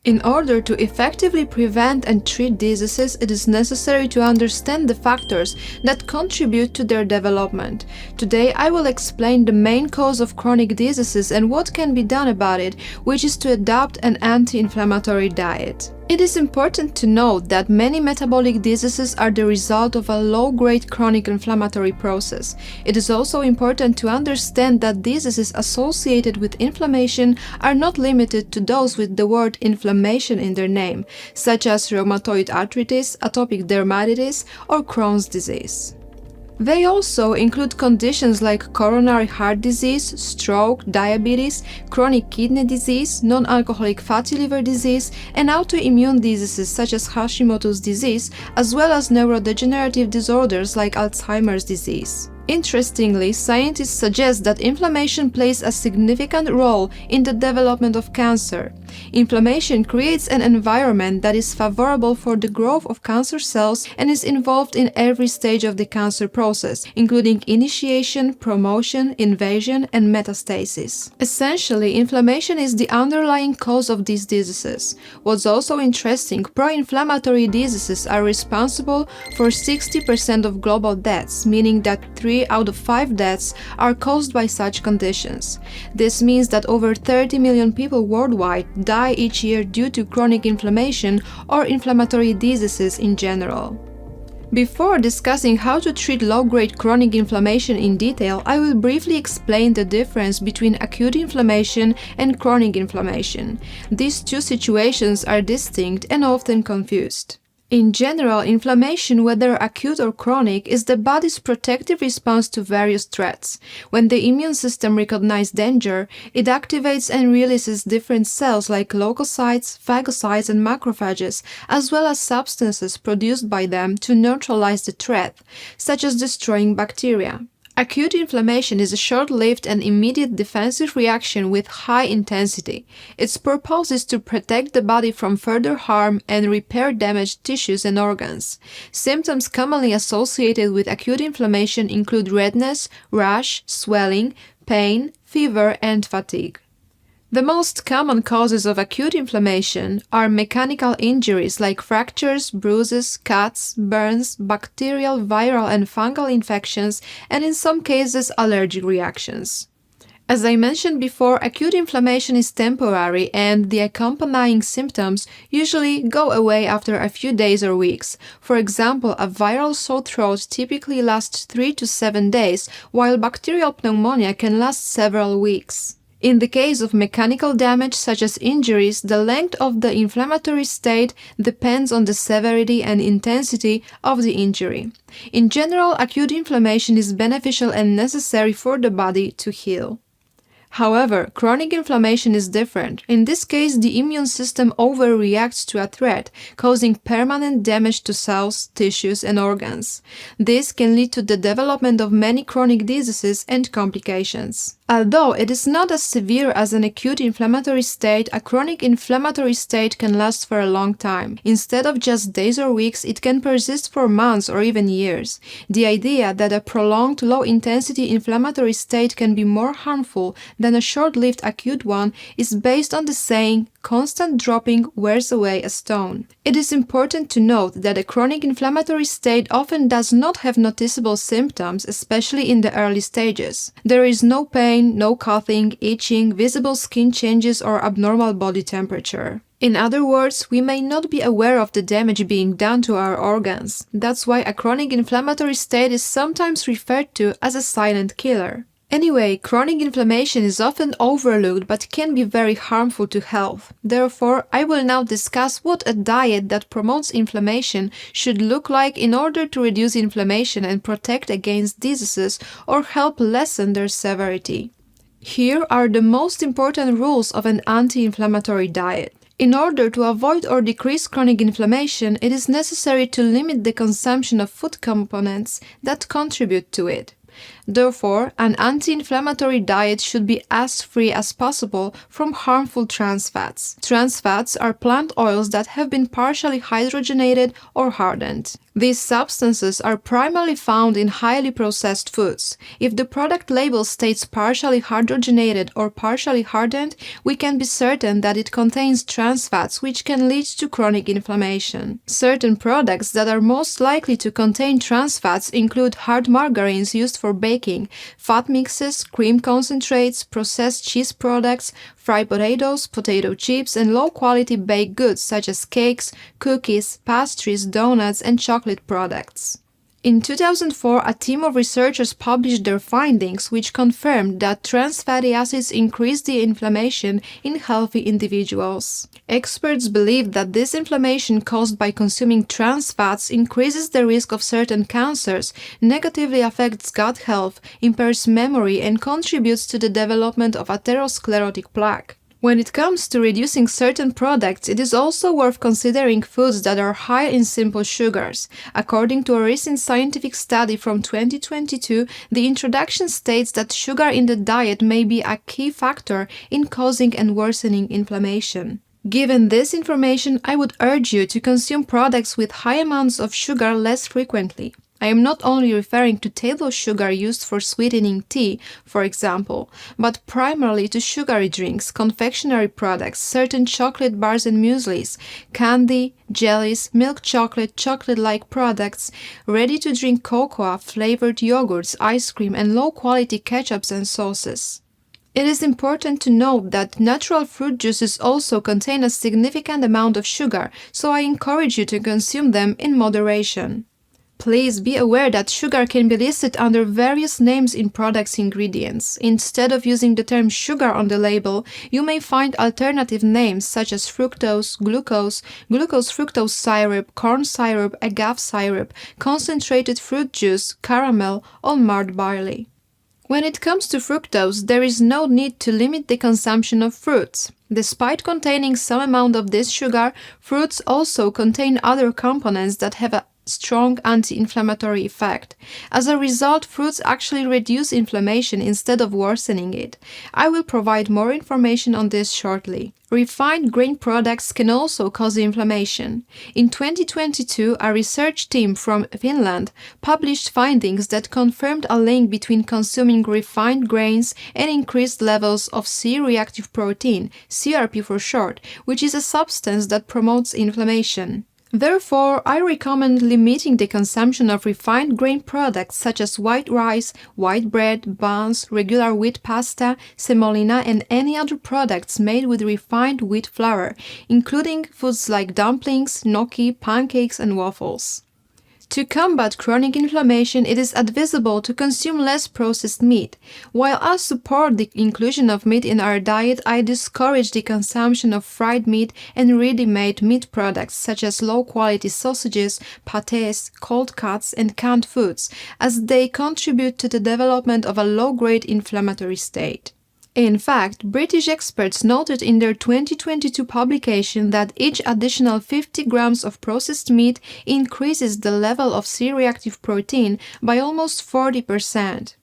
In order to effectively prevent and treat diseases, it is necessary to understand the factors that contribute to their development. Today, I will explain the main cause of chronic diseases and what can be done about it, which is to adopt an anti-inflammatory diet. It is important to note that many metabolic diseases are the result of a low-grade chronic inflammatory process. It is also important to understand that diseases associated with inflammation are not limited to those with the word inflammation in their name, such as rheumatoid arthritis, atopic dermatitis, or Crohn's disease. They also include conditions like coronary heart disease, stroke, diabetes, chronic kidney disease, non-alcoholic fatty liver disease, and autoimmune diseases such as Hashimoto's disease, as well as neurodegenerative disorders like Alzheimer's disease. Interestingly, scientists suggest that inflammation plays a significant role in the development of cancer. Inflammation creates an environment that is favorable for the growth of cancer cells and is involved in every stage of the cancer process, including initiation, promotion, invasion, and metastasis. Essentially, inflammation is the underlying cause of these diseases. What's also interesting, pro-inflammatory diseases are responsible for 60% of global deaths, meaning that 3 out of 5 deaths are caused by such conditions. This means that over 30 million people worldwide die each year due to chronic inflammation or inflammatory diseases in general. Before discussing how to treat low-grade chronic inflammation in detail, I will briefly explain the difference between acute inflammation and chronic inflammation. These two situations are distinct and often confused. In general, inflammation, whether acute or chronic, is the body's protective response to various threats. When the immune system recognizes danger, it activates and releases different cells like leukocytes, phagocytes, and macrophages, as well as substances produced by them to neutralize the threat, such as destroying bacteria. Acute inflammation is a short-lived and immediate defensive reaction with high intensity. Its purpose is to protect the body from further harm and repair damaged tissues and organs. Symptoms commonly associated with acute inflammation include redness, rash, swelling, pain, fever, and fatigue. The most common causes of acute inflammation are mechanical injuries like fractures, bruises, cuts, burns, bacterial, viral, and fungal infections, and in some cases allergic reactions. As I mentioned before, acute inflammation is temporary and the accompanying symptoms usually go away after a few days or weeks. For example, a viral sore throat typically lasts 3 to 7 days, while bacterial pneumonia can last several weeks. In the case of mechanical damage such as injuries, the length of the inflammatory state depends on the severity and intensity of the injury. In general, acute inflammation is beneficial and necessary for the body to heal. However, chronic inflammation is different. In this case, the immune system overreacts to a threat, causing permanent damage to cells, tissues, and organs. This can lead to the development of many chronic diseases and complications. Although it is not as severe as an acute inflammatory state, a chronic inflammatory state can last for a long time. Instead of just days or weeks, it can persist for months or even years. The idea that a prolonged low-intensity inflammatory state can be more harmful than a short-lived acute one is based on the saying, "Constant dropping wears away a stone." It is important to note that a chronic inflammatory state often does not have noticeable symptoms, especially in the early stages. There is no pain, no coughing, itching, visible skin changes, or abnormal body temperature. In other words, we may not be aware of the damage being done to our organs. That's why a chronic inflammatory state is sometimes referred to as a silent killer. Anyway, chronic inflammation is often overlooked but can be very harmful to health. Therefore, I will now discuss what a diet that promotes inflammation should look like in order to reduce inflammation and protect against diseases or help lessen their severity. Here are the most important rules of an anti-inflammatory diet. In order to avoid or decrease chronic inflammation, it is necessary to limit the consumption of food components that contribute to it. Therefore, an anti-inflammatory diet should be as free as possible from harmful trans fats. Trans fats are plant oils that have been partially hydrogenated or hardened. These substances are primarily found in highly processed foods. If the product label states partially hydrogenated or partially hardened, we can be certain that it contains trans fats, which can lead to chronic inflammation. Certain products that are most likely to contain trans fats include hard margarines used for baking, fat mixes, cream concentrates, processed cheese products, fried potatoes, potato chips, and low-quality baked goods such as cakes, cookies, pastries, donuts, and chocolate products. In 2004, a team of researchers published their findings, which confirmed that trans fatty acids increase the inflammation in healthy individuals. Experts believe that this inflammation caused by consuming trans fats increases the risk of certain cancers, negatively affects gut health, impairs memory, and contributes to the development of atherosclerotic plaque. When it comes to reducing certain products, it is also worth considering foods that are high in simple sugars. According to a recent scientific study from 2022, the introduction states that sugar in the diet may be a key factor in causing and worsening inflammation. Given this information, I would urge you to consume products with high amounts of sugar less frequently. I am not only referring to table sugar used for sweetening tea, for example, but primarily to sugary drinks, confectionery products, certain chocolate bars and mueslis, candy, jellies, milk chocolate, chocolate-like products, ready-to-drink cocoa, flavored yogurts, ice cream, and low-quality ketchups and sauces. It is important to note that natural fruit juices also contain a significant amount of sugar, so I encourage you to consume them in moderation. Please be aware that sugar can be listed under various names in products' ingredients. Instead of using the term sugar on the label, you may find alternative names such as fructose, glucose, glucose-fructose syrup, corn syrup, agave syrup, concentrated fruit juice, caramel, or marred barley. When it comes to fructose, there is no need to limit the consumption of fruits. Despite containing some amount of this sugar, fruits also contain other components that have a strong anti-inflammatory effect. As a result, fruits actually reduce inflammation instead of worsening it. I will provide more information on this shortly. Refined grain products can also cause inflammation. In 2022, a research team from Finland published findings that confirmed a link between consuming refined grains and increased levels of C-reactive protein, CRP for short, which is a substance that promotes inflammation. Therefore, I recommend limiting the consumption of refined grain products such as white rice, white bread, buns, regular wheat pasta, semolina, and any other products made with refined wheat flour, including foods like dumplings, gnocchi, pancakes, and waffles. To combat chronic inflammation, it is advisable to consume less processed meat. While I support the inclusion of meat in our diet, I discourage the consumption of fried meat and ready-made meat products such as low-quality sausages, pâtés, cold cuts, and canned foods, as they contribute to the development of a low-grade inflammatory state. In fact, British experts noted in their 2022 publication that each additional 50 grams of processed meat increases the level of C-reactive protein by almost 40%.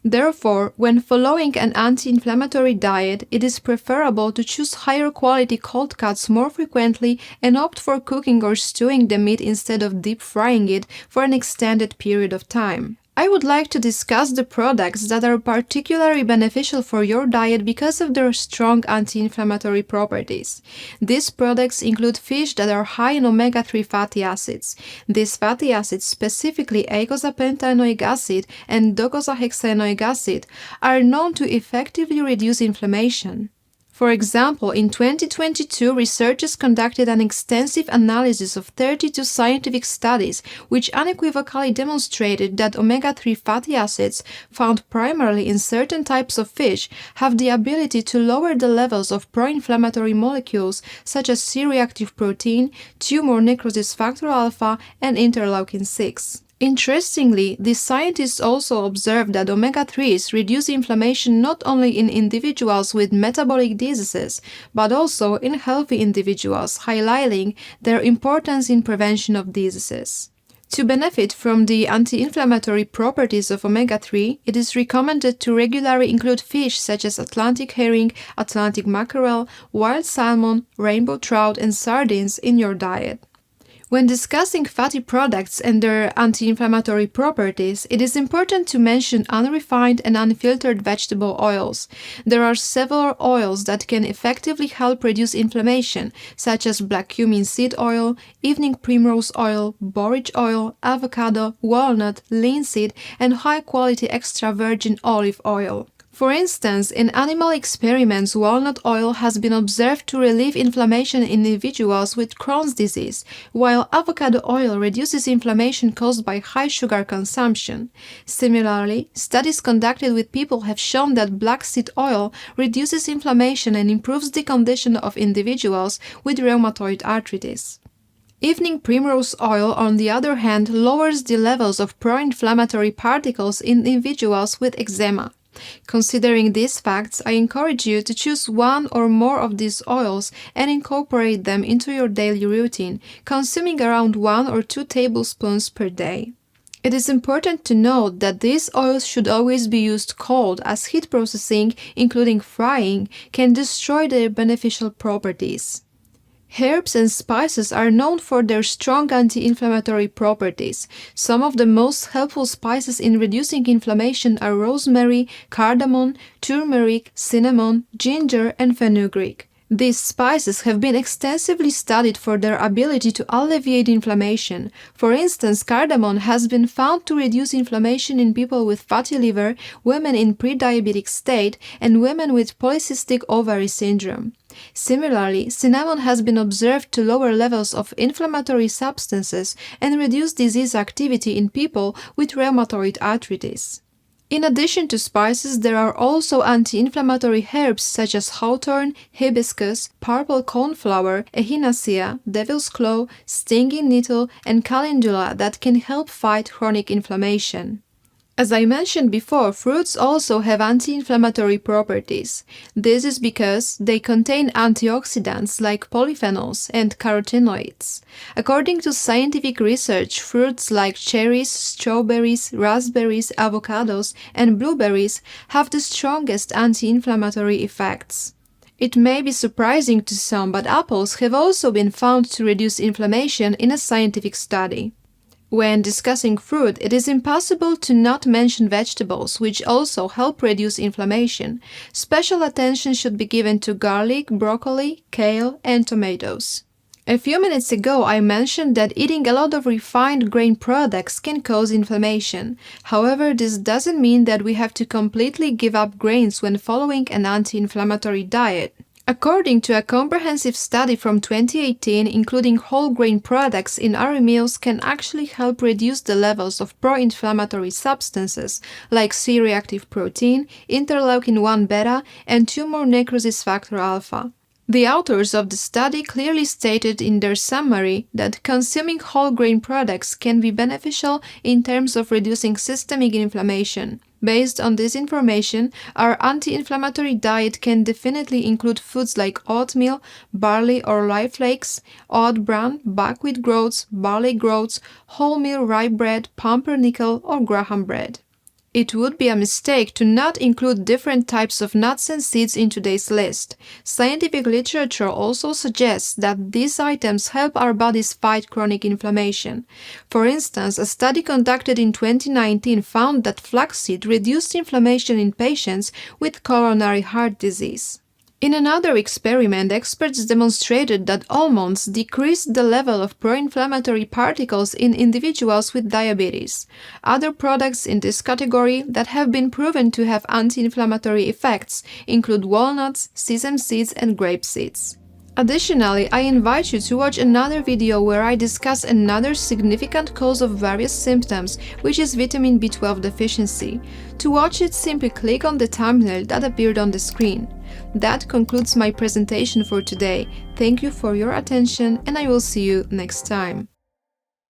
Therefore, when following an anti-inflammatory diet, it is preferable to choose higher quality cold cuts more frequently and opt for cooking or stewing the meat instead of deep frying it for an extended period of time. I would like to discuss the products that are particularly beneficial for your diet because of their strong anti-inflammatory properties. These products include fish that are high in omega-3 fatty acids. These fatty acids, specifically eicosapentaenoic acid and docosahexaenoic acid, are known to effectively reduce inflammation. For example, in 2022, researchers conducted an extensive analysis of 32 scientific studies which unequivocally demonstrated that omega-3 fatty acids, found primarily in certain types of fish, have the ability to lower the levels of pro-inflammatory molecules such as C-reactive protein, tumor necrosis factor alpha, and interleukin-6. Interestingly, the scientists also observed that omega-3s reduce inflammation not only in individuals with metabolic diseases, but also in healthy individuals, highlighting their importance in prevention of diseases. To benefit from the anti-inflammatory properties of omega-3, it is recommended to regularly include fish such as Atlantic herring, Atlantic mackerel, wild salmon, rainbow trout, and sardines in your diet. When discussing fatty products and their anti-inflammatory properties, it is important to mention unrefined and unfiltered vegetable oils. There are several oils that can effectively help reduce inflammation, such as black cumin seed oil, evening primrose oil, borage oil, avocado, walnut, linseed, and high-quality extra virgin olive oil. For instance, in animal experiments, walnut oil has been observed to relieve inflammation in individuals with Crohn's disease, while avocado oil reduces inflammation caused by high sugar consumption. Similarly, studies conducted with people have shown that black seed oil reduces inflammation and improves the condition of individuals with rheumatoid arthritis. Evening primrose oil, on the other hand, lowers the levels of pro-inflammatory particles in individuals with eczema. Considering these facts, I encourage you to choose one or more of these oils and incorporate them into your daily routine, consuming around 1 or 2 tablespoons per day. It is important to note that these oils should always be used cold, as heat processing, including frying, can destroy their beneficial properties. Herbs and spices are known for their strong anti-inflammatory properties. Some of the most helpful spices in reducing inflammation are rosemary, cardamom, turmeric, cinnamon, ginger, and fenugreek. These spices have been extensively studied for their ability to alleviate inflammation. For instance, cardamom has been found to reduce inflammation in people with fatty liver, women in pre-diabetic state, and women with polycystic ovary syndrome. Similarly, cinnamon has been observed to lower levels of inflammatory substances and reduce disease activity in people with rheumatoid arthritis. In addition to spices, there are also anti-inflammatory herbs such as hawthorn, hibiscus, purple coneflower, echinacea, devil's claw, stinging nettle, and calendula that can help fight chronic inflammation. As I mentioned before, fruits also have anti-inflammatory properties. This is because they contain antioxidants like polyphenols and carotenoids. According to scientific research, fruits like cherries, strawberries, raspberries, avocados, and blueberries have the strongest anti-inflammatory effects. It may be surprising to some, but apples have also been found to reduce inflammation in a scientific study. When discussing fruit, it is impossible to not mention vegetables, which also help reduce inflammation. Special attention should be given to garlic, broccoli, kale, and tomatoes. A few minutes ago, I mentioned that eating a lot of refined grain products can cause inflammation. However, this doesn't mean that we have to completely give up grains when following an anti-inflammatory diet. According to a comprehensive study from 2018, including whole grain products in our meals can actually help reduce the levels of pro-inflammatory substances like C-reactive protein, interleukin-1 beta, and tumor necrosis factor alpha. The authors of the study clearly stated in their summary that consuming whole grain products can be beneficial in terms of reducing systemic inflammation. Based on this information, our anti-inflammatory diet can definitely include foods like oatmeal, barley or rye flakes, oat bran, buckwheat groats, barley groats, wholemeal rye bread, pumpernickel, or graham bread. It would be a mistake to not include different types of nuts and seeds in today's list. Scientific literature also suggests that these items help our bodies fight chronic inflammation. For instance, a study conducted in 2019 found that flaxseed reduced inflammation in patients with coronary heart disease. In another experiment, experts demonstrated that almonds decreased the level of pro-inflammatory particles in individuals with diabetes. Other products in this category that have been proven to have anti-inflammatory effects include walnuts, sesame seeds, and grape seeds. Additionally, I invite you to watch another video where I discuss another significant cause of various symptoms, which is vitamin B12 deficiency. To watch it, simply click on the thumbnail that appeared on the screen. That concludes my presentation for today. Thank you for your attention, and I will see you next time.